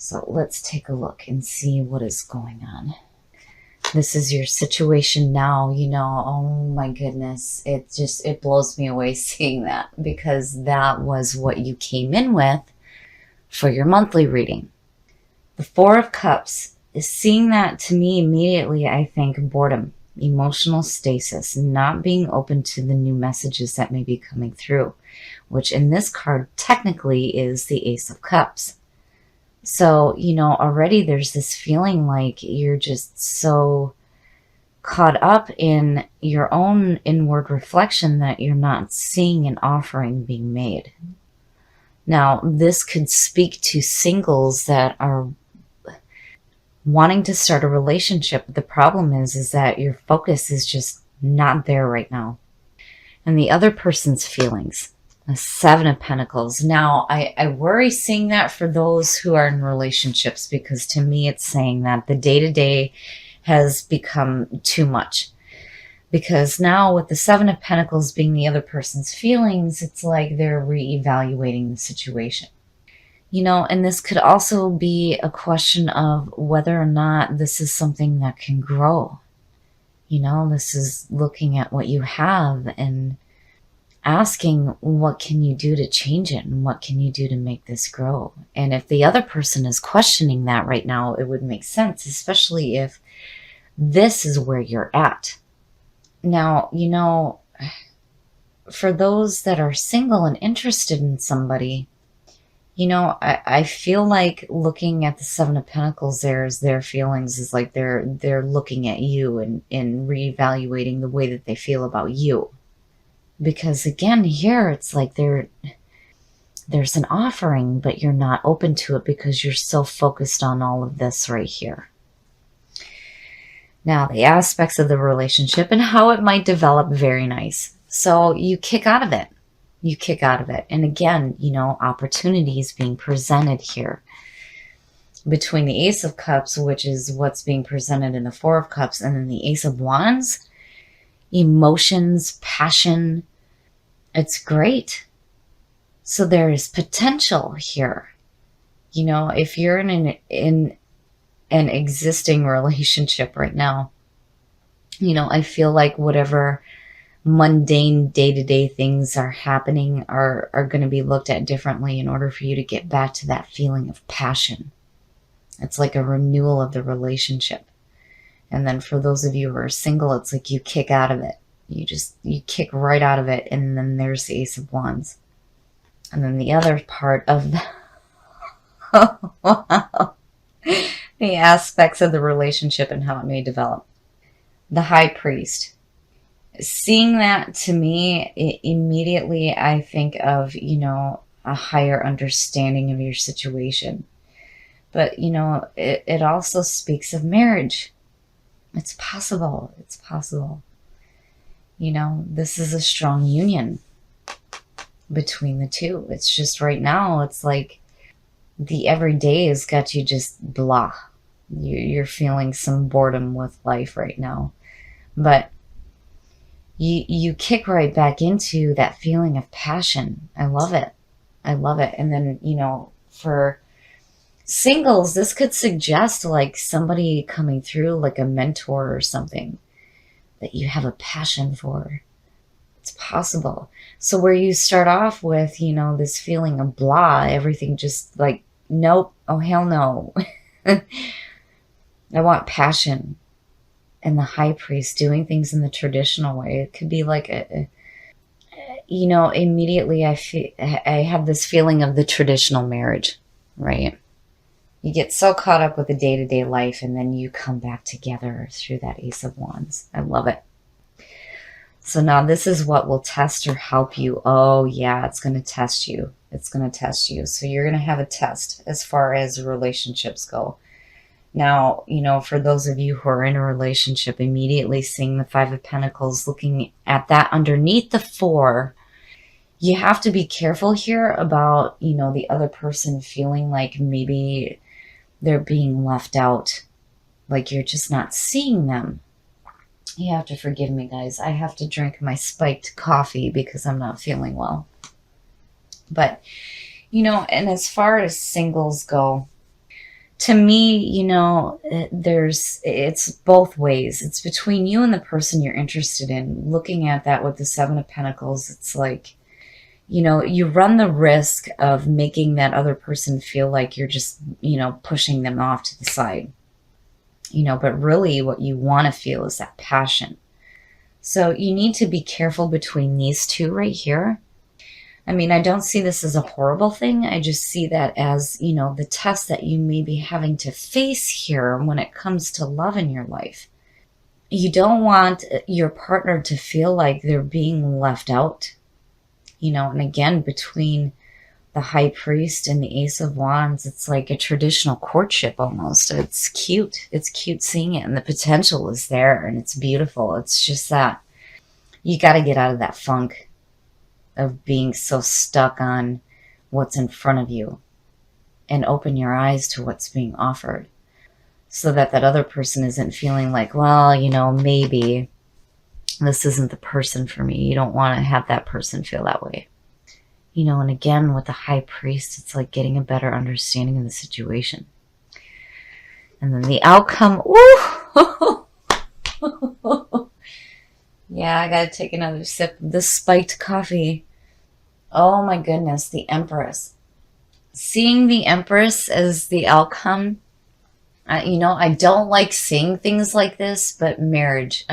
So let's take a look and see what is going on. This is your situation now, oh my goodness. It blows me away seeing that, because that was what you came in with for your monthly reading. The Four of Cups is seeing that, to me immediately, I think boredom, emotional stasis, not being open to the new messages that may be coming through, which in this card technically is the Ace of Cups. So, already there's this feeling like you're just so caught up in your own inward reflection that you're not seeing an offering being made. Now, this could speak to singles that are wanting to start a relationship. The problem is that your focus is just not there right now. And the other person's feelings. The Seven of Pentacles. Now, I worry seeing that for those who are in relationships, because to me it's saying that the day-to-day has become too much. Because now with the Seven of Pentacles being the other person's feelings, it's like they're reevaluating the situation. And this could also be a question of whether or not this is something that can grow. This is looking at what you have and asking, what can you do to change it? And what can you do to make this grow? And if the other person is questioning that right now, it would make sense, especially if this is where you're at. Now, for those that are single and interested in somebody, I feel like looking at the Seven of Pentacles, their feelings is like they're looking at you and reevaluating the way that they feel about you. Because again, here it's like there's an offering, but you're not open to it because you're so focused on all of this right here. Now, the aspects of the relationship and how it might develop, very nice. So you kick out of it. You kick out of it. And again, opportunities being presented here. Between the Ace of Cups, which is what's being presented in the Four of Cups, and then the Ace of Wands, emotions, passion, it's great. So there is potential here. If you're in an existing relationship right now, I feel like whatever mundane day-to-day things are happening are going to be looked at differently in order for you to get back to that feeling of passion. It's like a renewal of the relationship. And then for those of you who are single, it's like you kick out of it. You kick right out of it. And then there's the Ace of Wands. And then the other part of the aspects of the relationship and how it may develop. The High Priest. Seeing that, to me, immediately I think of, a higher understanding of your situation. But, it also speaks of marriage. It's possible. It's possible. This is a strong union between the two. It's just right now, it's like the everyday has got you just blah. You're feeling some boredom with life right now. But you kick right back into that feeling of passion. I love it. I love it. And then, for singles, this could suggest like somebody coming through, like a mentor or something that you have a passion for. It's possible. So where you start off with, this feeling of blah, everything just like, nope, oh hell no. I want passion. And the High Priest doing things in the traditional way. It could be like immediately I have this feeling of the traditional marriage, right? You get so caught up with the day-to-day life, and then you come back together through that Ace of Wands. I love it. So now this is what will test or help you. Oh yeah, it's going to test you. It's going to test you. So you're going to have a test as far as relationships go. Now, for those of you who are in a relationship, immediately seeing the Five of Pentacles, looking at that underneath the Four, you have to be careful here about, the other person feeling like maybe they're being left out, like you're just not seeing them. You have to forgive me, guys. I have to drink my spiked coffee because I'm not feeling well. But, and as far as singles go, To me, it's both ways. It's between you and the person you're interested in. Looking at that with the Seven of Pentacles, it's like, you run the risk of making that other person feel like you're just, pushing them off to the side. But really what you want to feel is that passion. So you need to be careful between these two right here. I mean, I don't see this as a horrible thing. I just see that as, the test that you may be having to face here when it comes to love in your life. You don't want your partner to feel like they're being left out. And again, between the High Priest and the Ace of Wands, it's like a traditional courtship almost. It's cute. It's cute seeing it, and the potential is there, and it's beautiful. It's just that you got to get out of that funk of being so stuck on what's in front of you and open your eyes to what's being offered, so that other person isn't feeling like, well, maybe this isn't the person for me. You don't want to have that person feel that way. And again, with the High Priest, it's like getting a better understanding of the situation. And then the outcome, ooh! Yeah, I gotta take another sip of this spiked coffee. Oh my goodness, the Empress. Seeing the Empress as the outcome, I don't like seeing things like this, but marriage.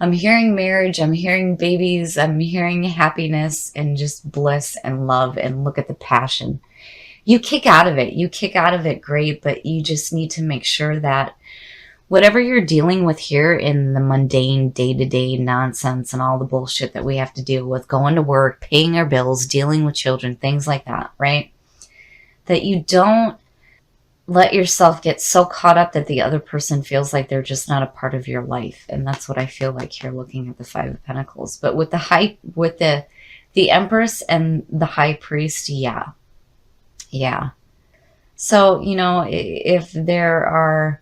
I'm hearing marriage, I'm hearing babies, I'm hearing happiness and just bliss and love, and look at the passion. You kick out of it great, but you just need to make sure that whatever you're dealing with here in the mundane day-to-day nonsense and all the bullshit that we have to deal with, going to work, paying our bills, dealing with children, things like that, right? That you don't let yourself get so caught up that the other person feels like they're just not a part of your life. And that's what I feel like here looking at the Five of Pentacles. But with the Empress and the High Priest, yeah. So, if there are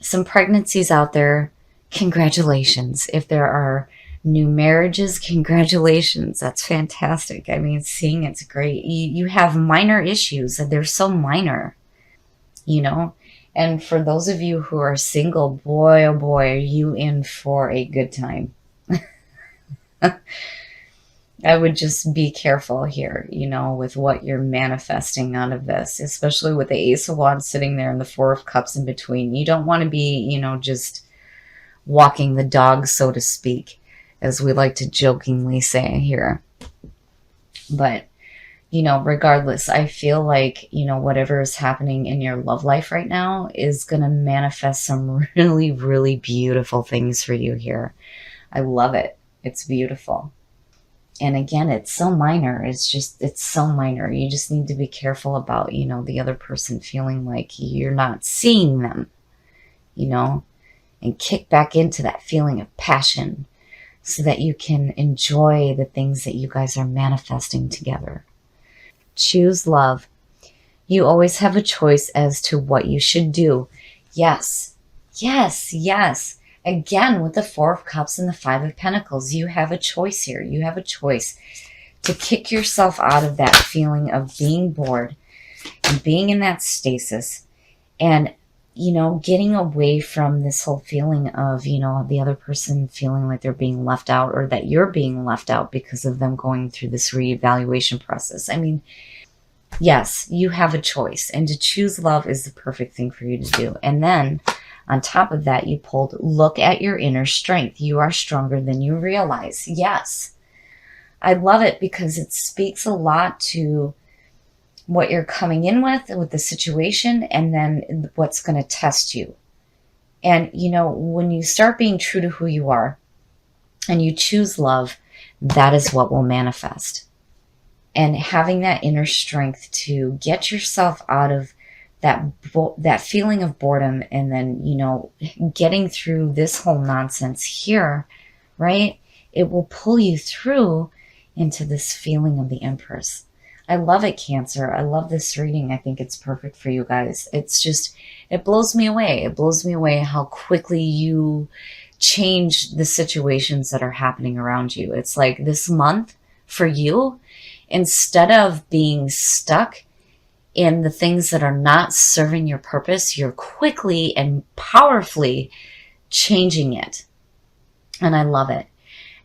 some pregnancies out there, congratulations. If there are new marriages, congratulations. That's fantastic. I mean, seeing it's great. You have minor issues, and they're so minor. And for those of you who are single, boy, oh boy, are you in for a good time. I would just be careful here, with what you're manifesting out of this, especially with the Ace of Wands sitting there and the Four of Cups in between. You don't want to be, just walking the dog, so to speak, as we like to jokingly say here. But regardless, I feel like, whatever is happening in your love life right now is going to manifest some really, really beautiful things for you here. I love it. It's beautiful. And again, it's so minor. It's so minor. You just need to be careful about, the other person feeling like you're not seeing them, and kick back into that feeling of passion so that you can enjoy the things that you guys are manifesting together. Choose love. You always have a choice as to what you should do. Yes. Again, with the Four of Cups and the Five of Pentacles, you have a choice here. You have a choice to kick yourself out of that feeling of being bored and being in that stasis, and, getting away from this whole feeling of, the other person feeling like they're being left out, or that you're being left out because of them going through this reevaluation process. I mean, yes, you have a choice, and to choose love is the perfect thing for you to do. And then on top of that, you pulled, look at your inner strength. You are stronger than you realize. Yes. I love it because it speaks a lot to what you're coming in with the situation, and then what's going to test you. And, when you start being true to who you are and you choose love, that is what will manifest. And having that inner strength to get yourself out of that feeling of boredom, and then, getting through this whole nonsense here, right? It will pull you through into this feeling of the Empress. I love it, Cancer. I love this reading. I think it's perfect for you guys. It's just, it blows me away. It blows me away how quickly you change the situations that are happening around you. It's like this month for you, instead of being stuck in the things that are not serving your purpose, you're quickly and powerfully changing it. And I love it.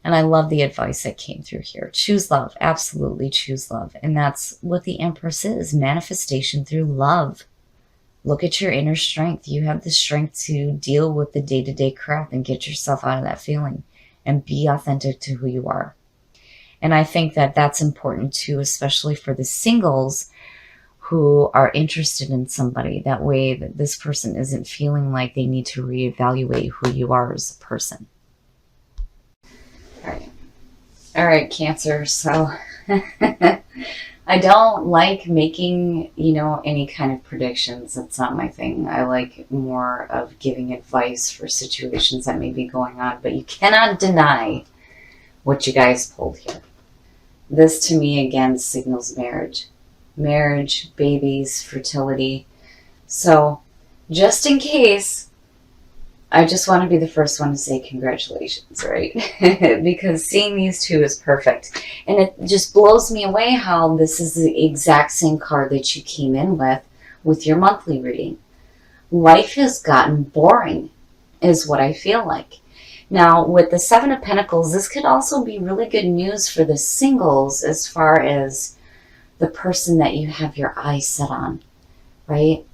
And I love the advice that came through here. Choose love. Absolutely choose love. And that's what the Empress is. Manifestation through love. Look at your inner strength. You have the strength to deal with the day-to-day crap and get yourself out of that feeling and be authentic to who you are. And I think that that's important too, especially for the singles who are interested in somebody. That way that this person isn't feeling like they need to reevaluate who you are as a person. All right, Cancer. So I don't like making, any kind of predictions. That's not my thing. I like more of giving advice for situations that may be going on, but you cannot deny what you guys pulled here. This to me, again, signals marriage. Marriage, babies, fertility. So just in case, I just want to be the first one to say congratulations, right? Because seeing these two is perfect. And it just blows me away how this is the exact same card that you came in with your monthly reading. Life has gotten boring, is what I feel like. Now, with the Seven of Pentacles, this could also be really good news for the singles as far as the person that you have your eyes set on, right?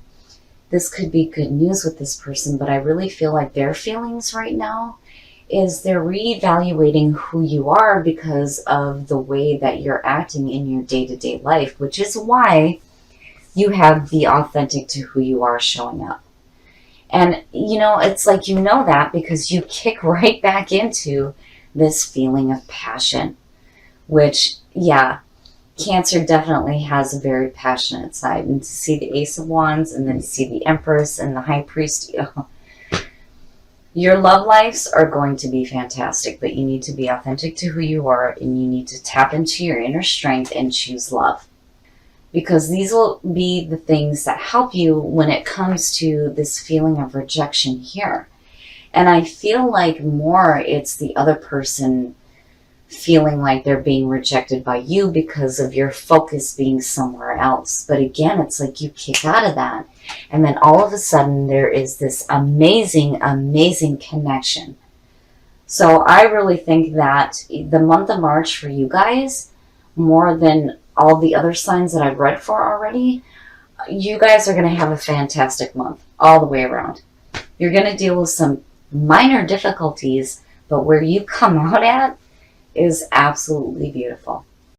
This could be good news with this person, but I really feel like their feelings right now is they're reevaluating who you are because of the way that you're acting in your day-to-day life, which is why you have the authentic to who you are showing up. And, it's like that because you kick right back into this feeling of passion, which, yeah, Cancer definitely has a very passionate side. And to see the Ace of Wands and then to see the Empress and the High Priest, your love lives are going to be fantastic, but you need to be authentic to who you are and you need to tap into your inner strength and choose love. Because these will be the things that help you when it comes to this feeling of rejection here. And I feel like more it's the other person feeling like they're being rejected by you because of your focus being somewhere else. But again, it's like you kick out of that. And then all of a sudden there is this amazing, amazing connection. So I really think that the month of March for you guys, more than all the other signs that I've read for already, you guys are going to have a fantastic month all the way around. You're going to deal with some minor difficulties, but where you come out at is absolutely beautiful.